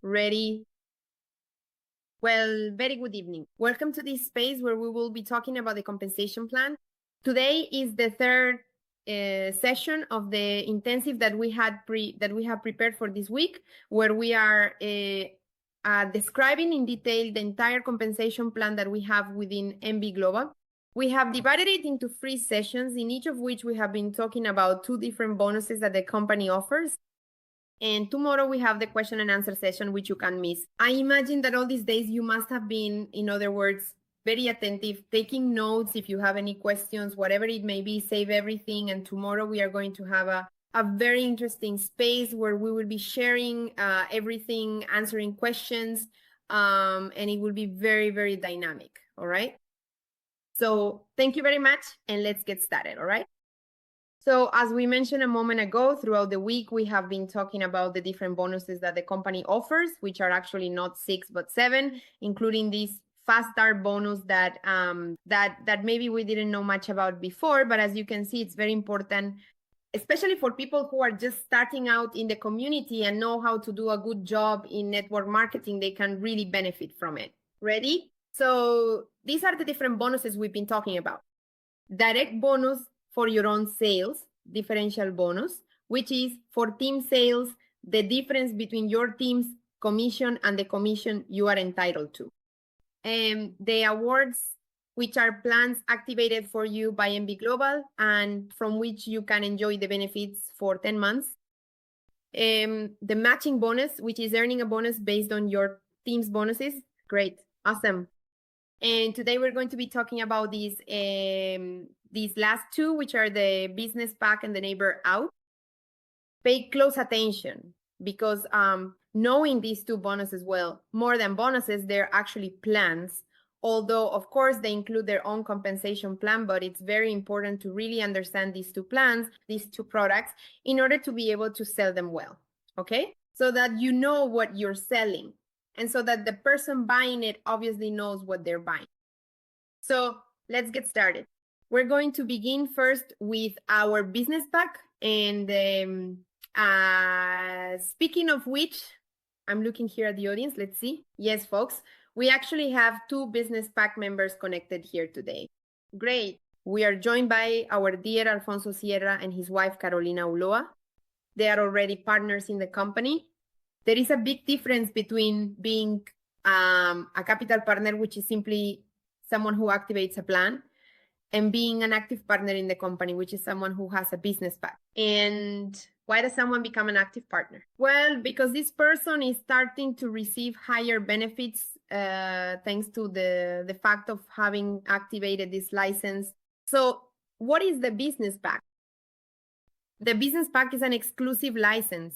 Ready? Well, very good evening. Welcome to this space where we will be talking about the compensation plan. Today is the third session of the intensive that we have prepared for this week, where we are describing in detail the entire compensation plan that we have within NV Global. We have divided it into 3 sessions, in each of which we have been talking about 2 different bonuses that the company offers. And tomorrow we have the question and answer session, which you can miss. I imagine that all these days you must have been, in other words, very attentive, taking notes. If you have any questions, whatever it may be, save everything. And tomorrow we are going to have a very interesting space where we will be sharing everything, answering questions, and it will be very, very dynamic. All right. So thank you very much, and let's get started. All right. So as we mentioned a moment ago, throughout the week, we have been talking about the different bonuses that the company offers, which are actually not 6, but 7, including this fast start bonus that maybe we didn't know much about before. But as you can see, it's very important, especially for people who are just starting out in the community and know how to do a good job in network marketing. They can really benefit from it. Ready? So these are the different bonuses we've been talking about. Direct bonus for your own sales, differential bonus, which is for team sales, the difference between your team's commission and the commission you are entitled to. The awards, which are plans activated for you by NV Global and from which you can enjoy the benefits for 10 months. The matching bonus, which is earning a bonus based on your team's bonuses. Great, awesome. And today we're going to be talking about these last 2, which are the business pack and the neighbor out. Pay close attention because knowing these 2 bonuses well, more than bonuses, they're actually plans. Although, of course, they include their own compensation plan, but it's very important to really understand these 2 plans, these 2 products, in order to be able to sell them well, okay? So that you know what you're selling. And so that the person buying it obviously knows what they're buying. So let's get started. We're going to begin first with our business pack. And speaking of which, I'm looking here at the audience. Let's see. Yes, folks, we actually have 2 business pack members connected here today. Great. We are joined by our dear Alfonso Sierra and his wife, Carolina Ulloa. They are already partners in the company. There is a big difference between being a capital partner, which is simply someone who activates a plan, and being an active partner in the company, which is someone who has a business pack. And why does someone become an active partner? Well, because this person is starting to receive higher benefits thanks to the fact of having activated this license. So what is the business pack? The business pack is an exclusive license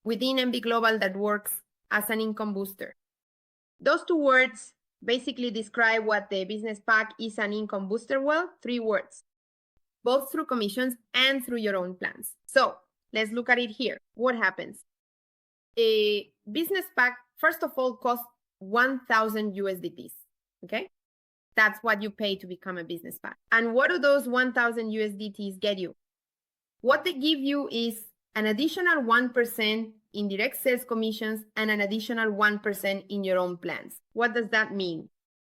within NV Global that works as an income booster. Those 2 words basically describe what the business pack is, an income booster. Well, 3 words, both through commissions and through your own plans. So let's look at it here. What happens? A business pack, first of all, costs 1,000 USDTs, okay? That's what you pay to become a business pack. And what do those 1,000 USDTs get you? What they give you is an additional 1% in direct sales commissions and an additional 1% in your own plans. What does that mean?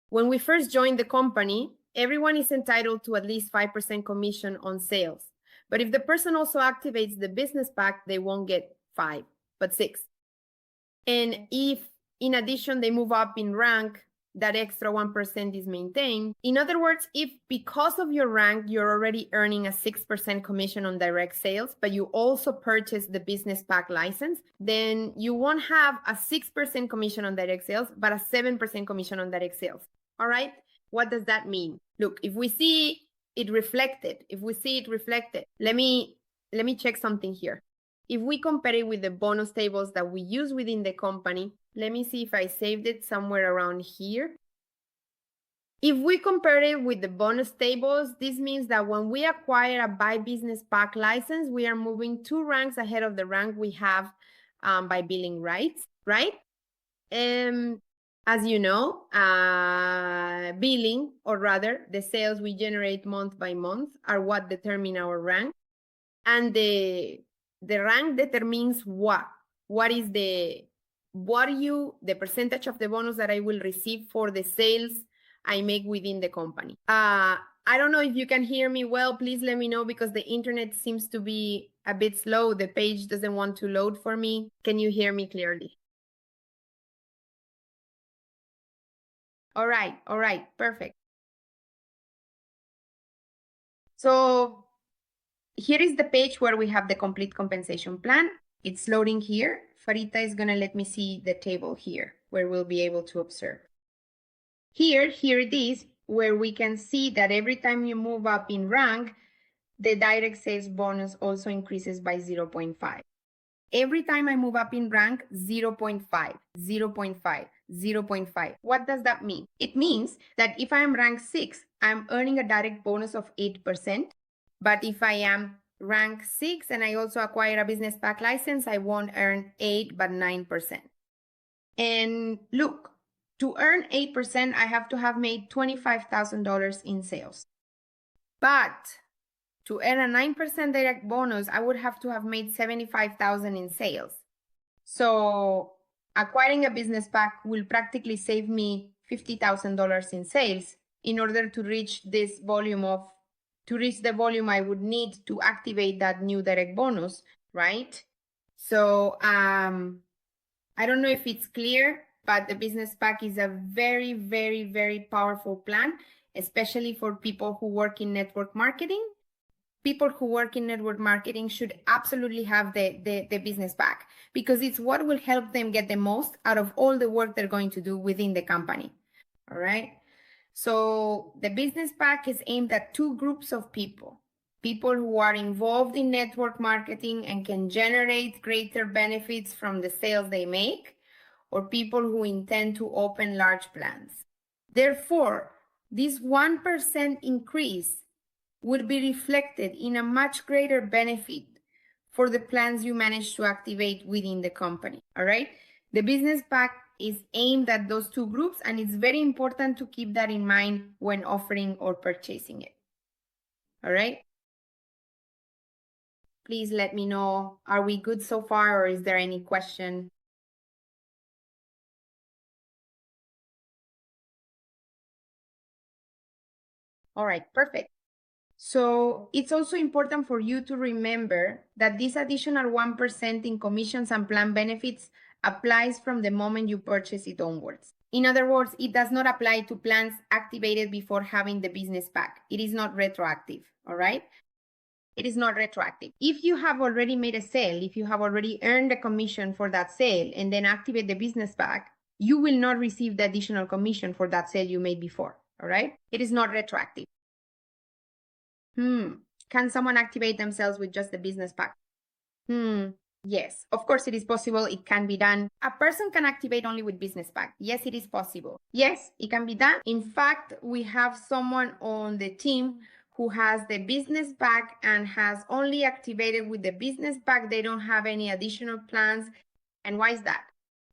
When we first joined the company, everyone is entitled to at least 5% commission on sales. But if the person also activates the business pack, they won't get 5, but 6. And if, in addition, they move up in rank, that extra 1% is maintained. In other words, if because of your rank, you're already earning a 6% commission on direct sales, but you also purchase the business pack license, then you won't have a 6% commission on direct sales, but a 7% commission on direct sales. All right? What does that mean? Look, if we see it reflected, let me check something here. If we compare it with the bonus tables that we use within the company, let me see if I saved it somewhere around here. If we compare it with the bonus tables, this means that when we acquire a buy business pack license, we are moving 2 ranks ahead of the rank we have by billing rights, right? As you know, billing, or rather the sales we generate month by month, are what determine our rank. And the rank determines what is the the percentage of the bonus that I will receive for the sales I make within the company. I don't know if you can hear me well. Please let me know because the internet seems to be a bit slow. The page doesn't want to load for me. Can you hear me clearly? All right, perfect. So here is the page where we have the complete compensation plan. It's loading here. Farita is going to let me see the table here where we'll be able to observe. Here it is, where we can see that every time you move up in rank, the direct sales bonus also increases by 0.5. Every time I move up in rank, 0.5, 0.5, 0.5. What does that mean? It means that if I am rank 6, I'm earning a direct bonus of 8%. But if I am rank 6 and I also acquire a business pack license, I won't earn 8, but 9%. And look, to earn 8%, I have to have made $25,000 in sales. But to earn a 9% direct bonus, I would have to have made $75,000 in sales. So acquiring a business pack will practically save me $50,000 in sales in order to reach the volume I would need to activate that new direct bonus, right? So I don't know if it's clear, but the business pack is a very, very, very powerful plan, especially for people who work in network marketing. People who work in network marketing should absolutely have the business pack because it's what will help them get the most out of all the work they're going to do within the company. All right. So the business pack is aimed at two groups of people. People who are involved in network marketing and can generate greater benefits from the sales they make, or people who intend to open large plans. Therefore, this 1% increase would be reflected in a much greater benefit for the plans you manage to activate within the company, all right? The business pack is aimed at those two groups, and it's very important to keep that in mind when offering or purchasing it, all right? Please let me know, are we good so far, or is there any question? All right, perfect. So it's also important for you to remember that this additional 1% in commissions and plan benefits applies from the moment you purchase it onwards. In other words, it does not apply to plans activated before having the business pack. It is not retroactive, all right? It is not retroactive. If you have already made a sale, if you have already earned a commission for that sale and then activate the business pack, you will not receive the additional commission for that sale you made before, all right? It is not retroactive. Can someone activate themselves with just the business pack? Yes, of course it is possible. It can be done. A person can activate only with business pack. Yes, it is possible. Yes, it can be done. In fact, we have someone on the team who has the business pack and has only activated with the business pack. They don't have any additional plans. And why is that?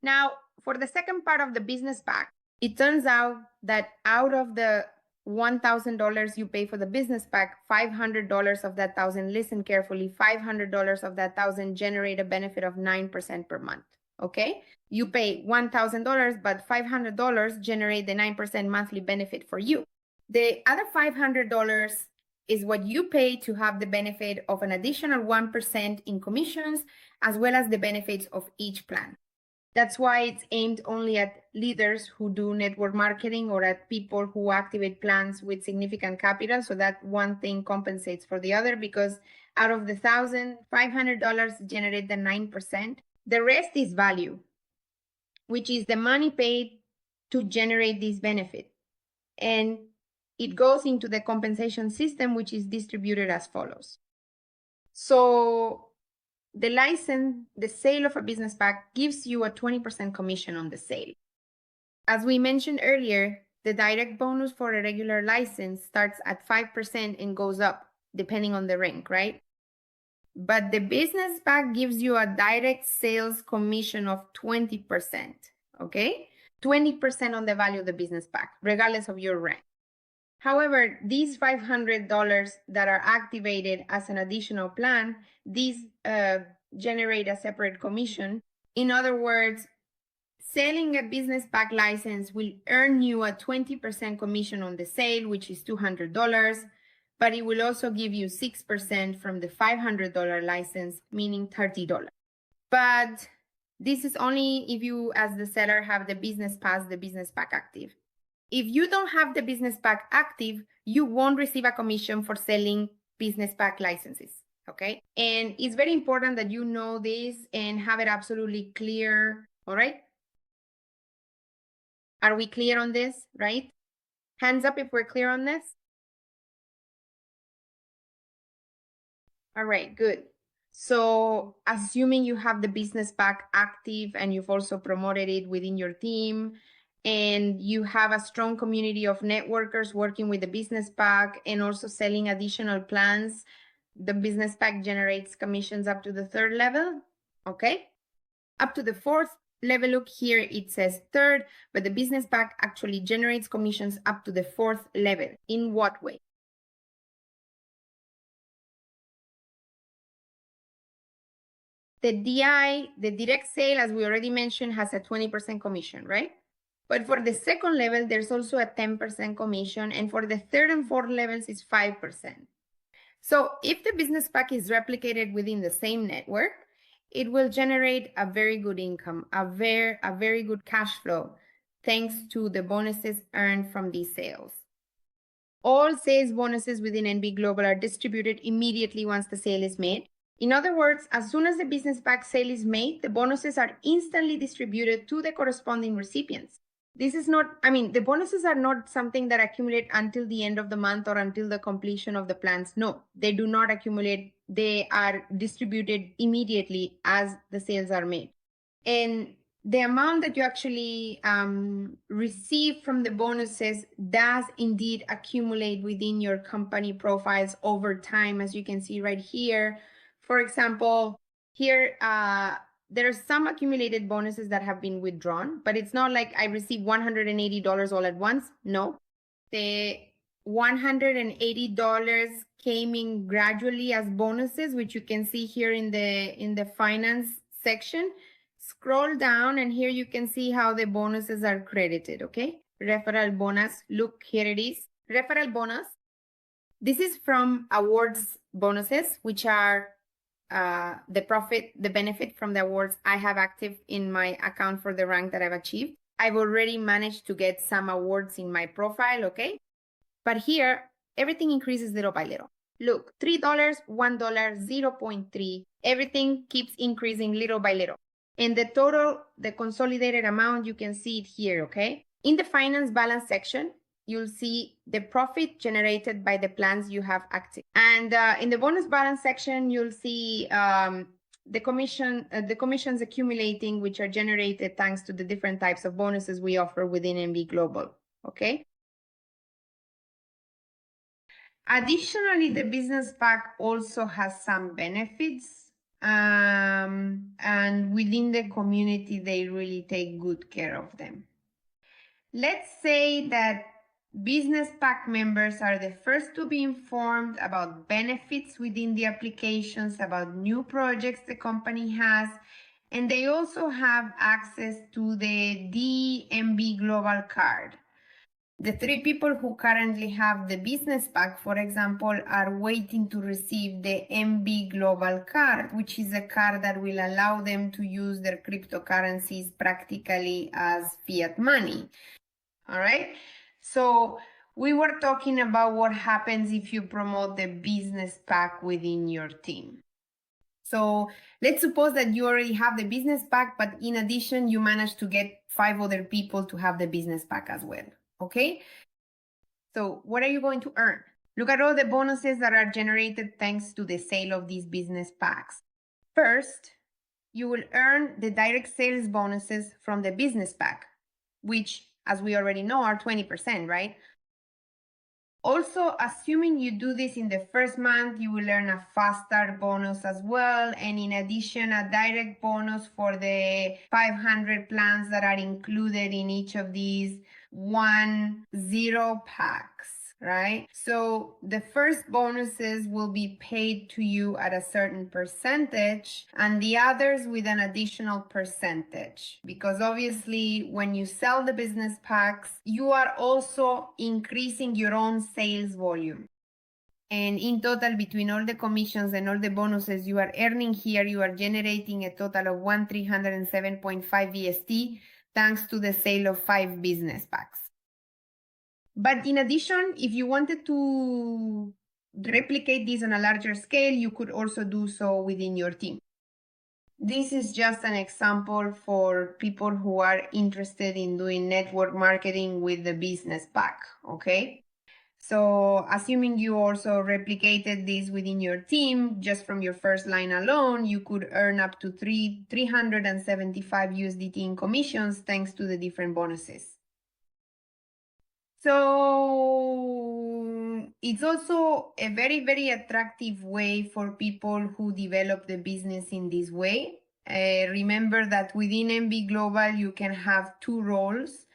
Now, for the second part of the business pack, it turns out that out of the $1,000 you pay for the business pack, $500 of that $1,000, listen carefully, $500 of that $1,000 generate a benefit of 9% per month, okay? You pay $1,000, but $500 generate the 9% monthly benefit for you. The other $500 is what you pay to have the benefit of an additional 1% in commissions, as well as the benefits of each plan. That's why it's aimed only at leaders who do network marketing or at people who activate plans with significant capital. So that one thing compensates for the other, because out of the $1,000, $500 generate the 9%. The rest is value, which is the money paid to generate this benefit. And it goes into the compensation system, which is distributed as follows. So the license, the sale of a business pack gives you a 20% commission on the sale. As we mentioned earlier, the direct bonus for a regular license starts at 5% and goes up depending on the rank, right? But the business pack gives you a direct sales commission of 20%, okay? 20% on the value of the business pack, regardless of your rank. However, these $500 that are activated as an additional plan, these generate a separate commission. In other words, Selling a business pack license will earn you a 20% commission on the sale, which is $200, but it will also give you 6% from the $500 license, meaning $30. But this is only if you, as the seller, have the business pass, the business pack active. If you don't have the business pack active, you won't receive a commission for selling business pack licenses, okay? And it's very important that you know this and have it absolutely clear, all right? Are we clear on this, right? Hands up if we're clear on this. All right, good. So assuming you have the business pack active and you've also promoted it within your team, and you have a strong community of networkers working with the business pack and also selling additional plans, the business pack generates commissions up to the 3rd level, okay? Up to the 4th level, look here, it says 3rd, but the business pack actually generates commissions up to the 4th level. In what way? The DI, the direct sale, as we already mentioned, has a 20% commission, right? But for the 2nd level, there's also a 10% commission, and for the 3rd and 4th levels, it's 5%. So if the business pack is replicated within the same network, it will generate a very good income, a very good cash flow, thanks to the bonuses earned from these sales. All sales bonuses within NV Global are distributed immediately once the sale is made. In other words, as soon as the business pack sale is made, the bonuses are instantly distributed to the corresponding recipients. This is not, the bonuses are not something that accumulate until the end of the month or until the completion of the plans. No, they do not accumulate. They are distributed immediately as the sales are made. And the amount that you actually receive from the bonuses does indeed accumulate within your company profiles over time, as you can see right here. For example, here, there are some accumulated bonuses that have been withdrawn, but it's not like I received $180 all at once. No, the $180 came in gradually as bonuses, which you can see here in the finance section. Scroll down and here you can see how the bonuses are credited, okay? Referral bonus, look, here it is. Referral bonus. This is from awards bonuses, which are the benefit from the awards I have active in my account for the rank that I've achieved. I've already managed to get some awards in my profile, okay? But here, everything increases little by little. Look, $3, $1, 0.3, everything keeps increasing little by little. And the total, the consolidated amount, you can see it here, okay? In the finance balance section, you'll see the profit generated by the plans you have active. And in the bonus balance section, you'll see the commissions accumulating, which are generated thanks to the different types of bonuses we offer within NV Global, okay? Additionally, the business pack also has some benefits, and within the community, they really take good care of them. Let's say that business pack members are the first to be informed about benefits within the applications, about new projects the company has, and they also have access to the DMB Global card. The 3 people who currently have the business pack, for example, are waiting to receive the NV Global card, which is a card that will allow them to use their cryptocurrencies practically as fiat money. All right, so we were talking about what happens if you promote the business pack within your team. So let's suppose that you already have the business pack, but in addition, you managed to get 5 other people to have the business pack as well, okay? So what are you going to earn? Look at all the bonuses that are generated thanks to the sale of these business packs. First, you will earn the direct sales bonuses from the business pack, which, as we already know, are 20%, right? Also, assuming you do this in the first month, you will earn a fast start bonus as well. And in addition, a direct bonus for the 500 plans that are included in each of these 10 packs. right? So the first bonuses will be paid to you at a certain percentage and the others with an additional percentage. Because obviously when you sell the business packs, you are also increasing your own sales volume. And in total, between all the commissions and all the bonuses you are earning here, you are generating a total of 1,307.5 VST thanks to the sale of 5 business packs. But in addition, if you wanted to replicate this on a larger scale, you could also do so within your team. This is just an example for people who are interested in doing network marketing with the business pack, okay? So assuming you also replicated this within your team, just from your first line alone, you could earn up to 375 USDT in commissions thanks to the different bonuses. So it's also a very, very attractive way for people who develop the business in this way. Remember that within NV Global, you can have 2 roles.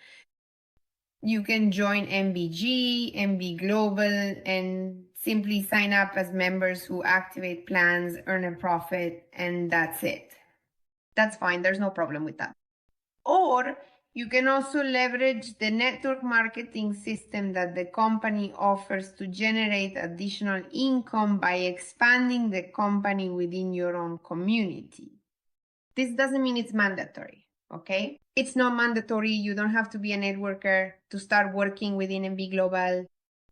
You can join MVG, NV Global, and simply sign up as members who activate plans, earn a profit, and that's it. That's fine. There's no problem with that. Or you can also leverage the network marketing system that the company offers to generate additional income by expanding the company within your own community. This doesn't mean it's mandatory, okay? It's not mandatory. You don't have to be a networker to start working within NV Global.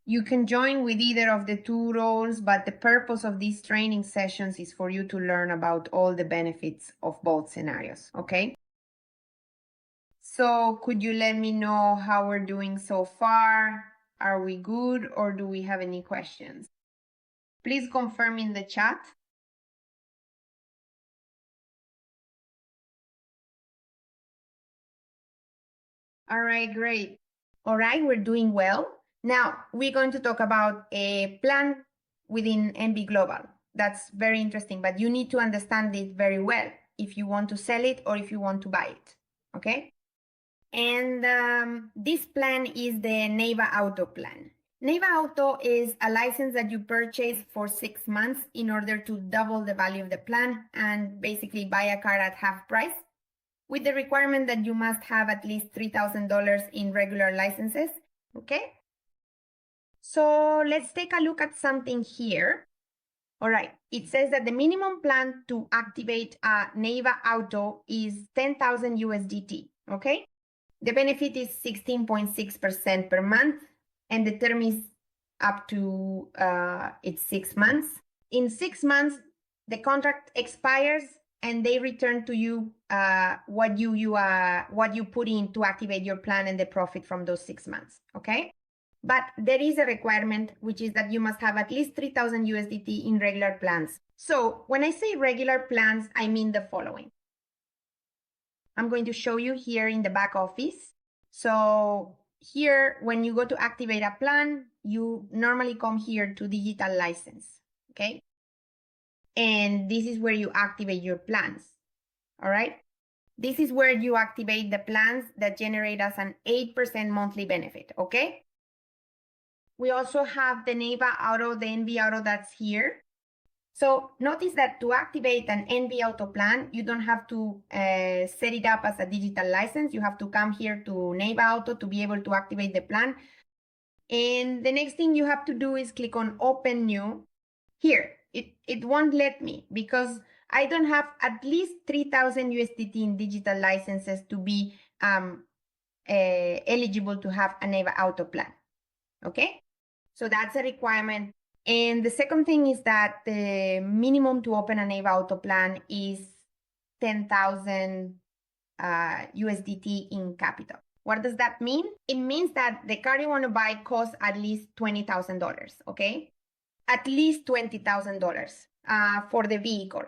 You can join with either of the 2 roles, but the purpose of these training sessions is for you to learn about all the benefits of both scenarios, okay? So could you let me know how we're doing so far? Are we good or do we have any questions? Please confirm in the chat. All right, great. All right, we're doing well. Now we're going to talk about a plan within NV Global. That's very interesting, but you need to understand it very well if you want to sell it or if you want to buy it, okay? And this plan is the Neiva Auto plan. Neiva Auto is a license that you purchase for 6 months in order to double the value of the plan and basically buy a car at half price, with the requirement that you must have at least $3,000 in regular licenses, okay? So let's take a look at something here. All right, it says that the minimum plan to activate a Neiva Auto is 10,000 USDT, okay? The benefit is 16.6% per month, and the term is up to it's 6 months. In 6 months, the contract expires, and they return to you what you put in to activate your plan and the profit from those 6 months. Okay, but there is a requirement, which is that you must have at least 3,000 USDT in regular plans. So when I say regular plans, I mean the following. I'm going to show you here in the back office. So here, when you go to activate a plan, you normally come here to digital license, okay? And this is where you activate your plans, all right? This is where you activate the plans that generate us an 8% monthly benefit, okay? We also have the Neiva Auto, the NV Auto that's here. So notice that to activate an NV Auto plan, you don't have to set it up as a digital license. You have to come here to Neiva Auto to be able to activate the plan. And the next thing you have to do is click on Open New. Here, it won't let me because I don't have at least 3,000 USDT in digital licenses to be eligible to have a Neiva Auto plan, okay? So that's a requirement. And the second thing is that the minimum to open a Neiva Auto plan is 10,000 USDT in capital. What does that mean? It means that the car you want to buy costs at least $20,000, okay? At least $20,000 for the vehicle.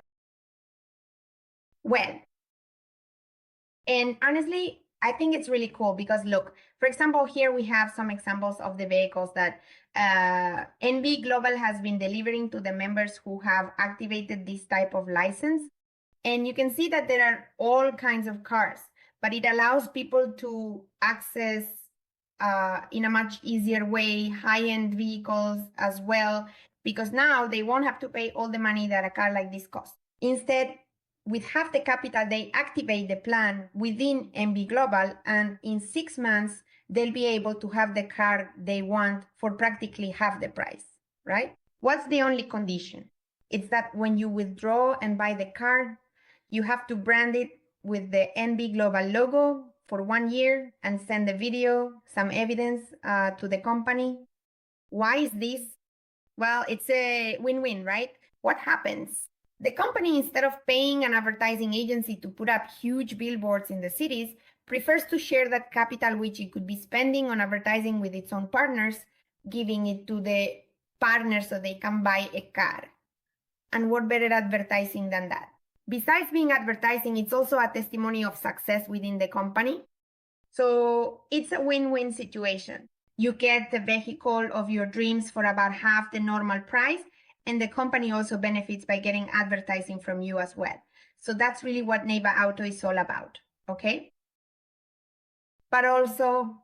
Well, and honestly, I think it's really cool because look, for example, here we have some examples of the vehicles that NV Global has been delivering to the members who have activated this type of license. And you can see that there are all kinds of cars, but it allows people to access in a much easier way, high-end vehicles as well, because now they won't have to pay all the money that a car like this costs. Instead, with half the capital, they activate the plan within NV Global, and in 6 months, they'll be able to have the car they want for practically half the price, right? What's the only condition? It's that when you withdraw and buy the car, you have to brand it with the NV Global logo for 1 year and send the video, some evidence to the company. Why is this? Well, it's a win-win, right? What happens? The company, instead of paying an advertising agency to put up huge billboards in the cities, prefers to share that capital, which it could be spending on advertising with its own partners, giving it to the partners so they can buy a car. And what better advertising than that? Besides being advertising, it's also a testimony of success within the company. So it's a win-win situation. You get the vehicle of your dreams for about half the normal price, and the company also benefits by getting advertising from you as well. So that's really what Neiva Auto is all about, okay? But also,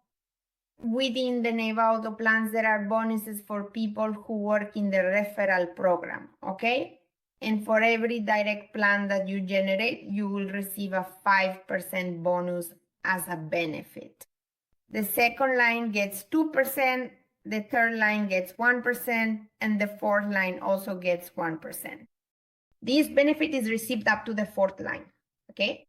within the Neiva Auto plans, there are bonuses for people who work in the referral program, okay? And for every direct plan that you generate, you will receive a 5% bonus as a benefit. The second line gets 2%, the third line gets 1%, and the fourth line also gets 1%. This benefit is received up to the fourth line, okay?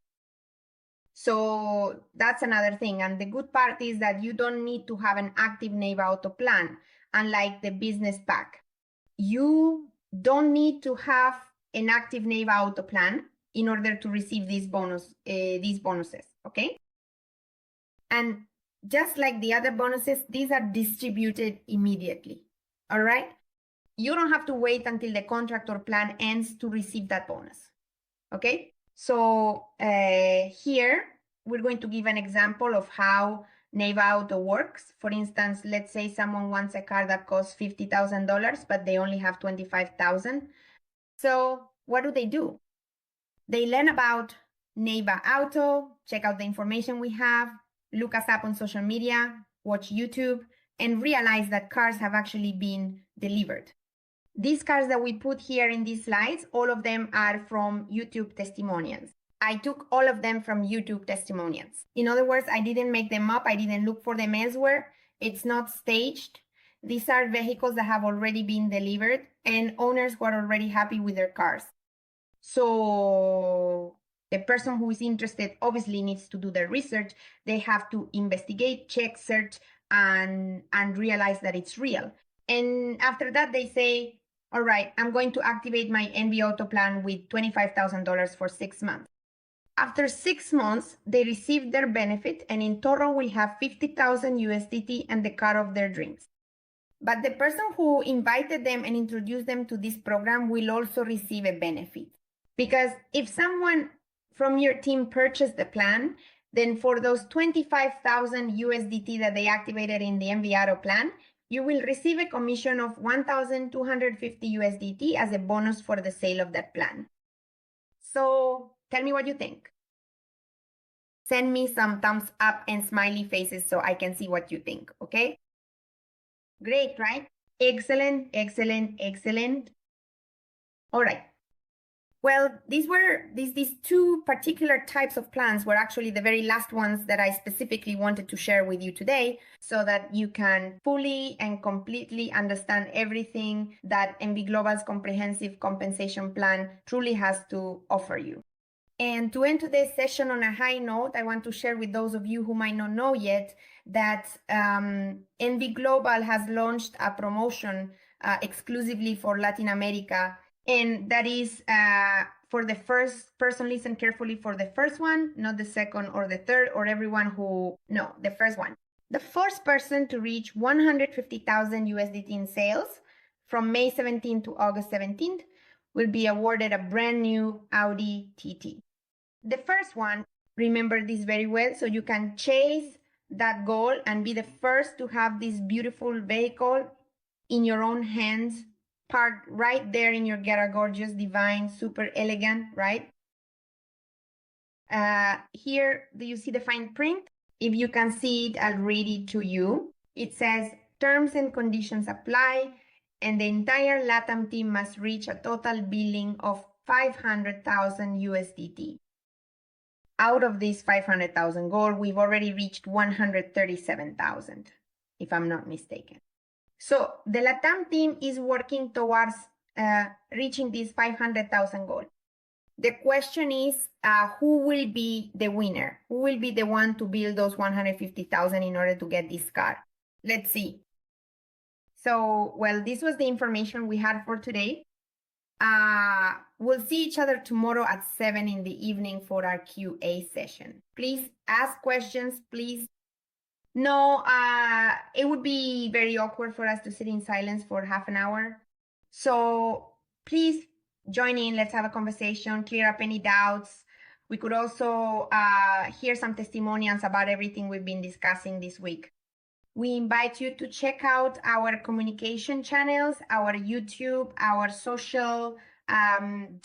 So that's another thing. And the good part is that you don't need to have an active Neiva Auto plan, unlike the business pack. You don't need to have an active Neiva Auto plan in order to receive these bonuses, okay? And just like the other bonuses, these are distributed immediately, all right? You don't have to wait until the contract or plan ends to receive that bonus, okay? So here, we're going to give an example of how Neiva Auto works. For instance, let's say someone wants a car that costs $50,000, but they only have $25,000. So what do? They learn about Neiva Auto, check out the information we have, look us up on social media, watch YouTube, and realize that cars have actually been delivered. These cars that we put here in these slides, all of them are from YouTube testimonials. I took all of them from YouTube testimonials. In other words, I didn't make them up. I didn't look for them elsewhere. It's not staged. These are vehicles that have already been delivered and owners who are already happy with their cars. So the person who is interested obviously needs to do their research. They have to investigate, check, search, and realize that it's real. And after that, they say, all right, I'm going to activate my NV Auto plan with $25,000 for 6 months. After 6 months, they receive their benefit, and in total will have 50,000 USDT and the car of their dreams. But the person who invited them and introduced them to this program will also receive a benefit. Because if someone from your team purchased the plan, then for those 25,000 USDT that they activated in the NV Auto plan, you will receive a commission of 1,250 USDT as a bonus for the sale of that plan. So tell me what you think. Send me some thumbs up and smiley faces so I can see what you think, okay? Great, right? Excellent, excellent, excellent. All right. Well, these two particular types of plans were actually the very last ones that I specifically wanted to share with you today so that you can fully and completely understand everything that NV Global's comprehensive compensation plan truly has to offer you. And to end today's session on a high note, I want to share with those of you who might not know yet that NV Global has launched a promotion exclusively for Latin America. And that is for the first person, listen carefully for the first one, not the second or the third or everyone who, no, the first one. The first person to reach 150,000 USDT in sales from May 17th to August 17th will be awarded a brand new Audi TT. The first one, remember this very well, so you can chase that goal and be the first to have this beautiful vehicle in your own hands, parked right there in your garage, gorgeous, divine, super elegant, right? Here, do you see the fine print? If you can see it, I'll read it to you. It says, terms and conditions apply, and the entire LATAM team must reach a total billing of 500,000 USDT. Out of this 500,000 goal, we've already reached 137,000, if I'm not mistaken. So the LATAM team is working towards reaching this 500,000 goal. The question is, who will be the winner? Who will be the one to build those 150,000 in order to get this car? Let's see. So, well, this was the information we had for today. We'll see each other tomorrow at 7 in the evening for our QA session. Please ask questions, please. No, it would be very awkward for us to sit in silence for half an hour. So please join in, let's have a conversation, clear up any doubts. We could also hear some testimonials about everything we've been discussing this week. We invite you to check out our communication channels, our YouTube, our social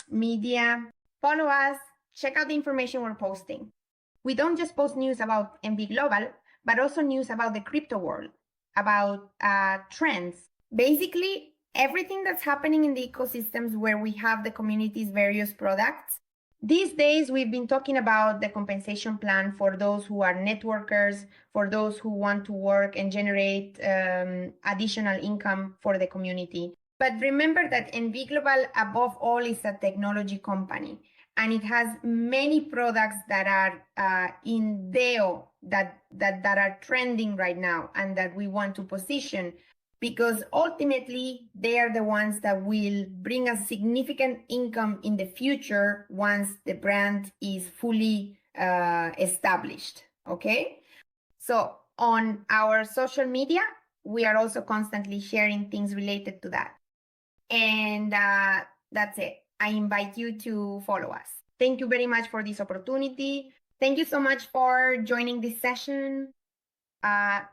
media. Follow us, check out the information we're posting. We don't just post news about NV Global, but also news about the crypto world, about trends. Basically, everything that's happening in the ecosystems where we have the community's various products. These days, we've been talking about the compensation plan for those who are networkers, for those who want to work and generate additional income for the community. But remember that NV Global, above all, is a technology company, and it has many products that are in DEO that are trending right now and that we want to position, because ultimately they are the ones that will bring us significant income in the future once the brand is fully established, okay? So on our social media, we are also constantly sharing things related to that. And that's it. I invite you to follow us. Thank you very much for this opportunity. Thank you so much for joining this session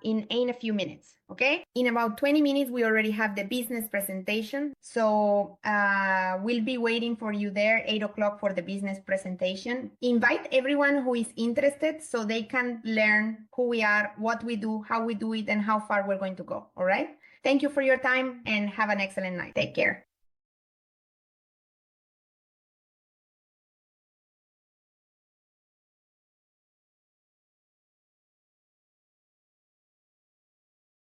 in a few minutes, okay? In about 20 minutes, we already have the business presentation. So we'll be waiting for you there, 8 o'clock for the business presentation. Invite everyone who is interested so they can learn who we are, what we do, how we do it, and how far we're going to go, all right? Thank you for your time and have an excellent night. Take care.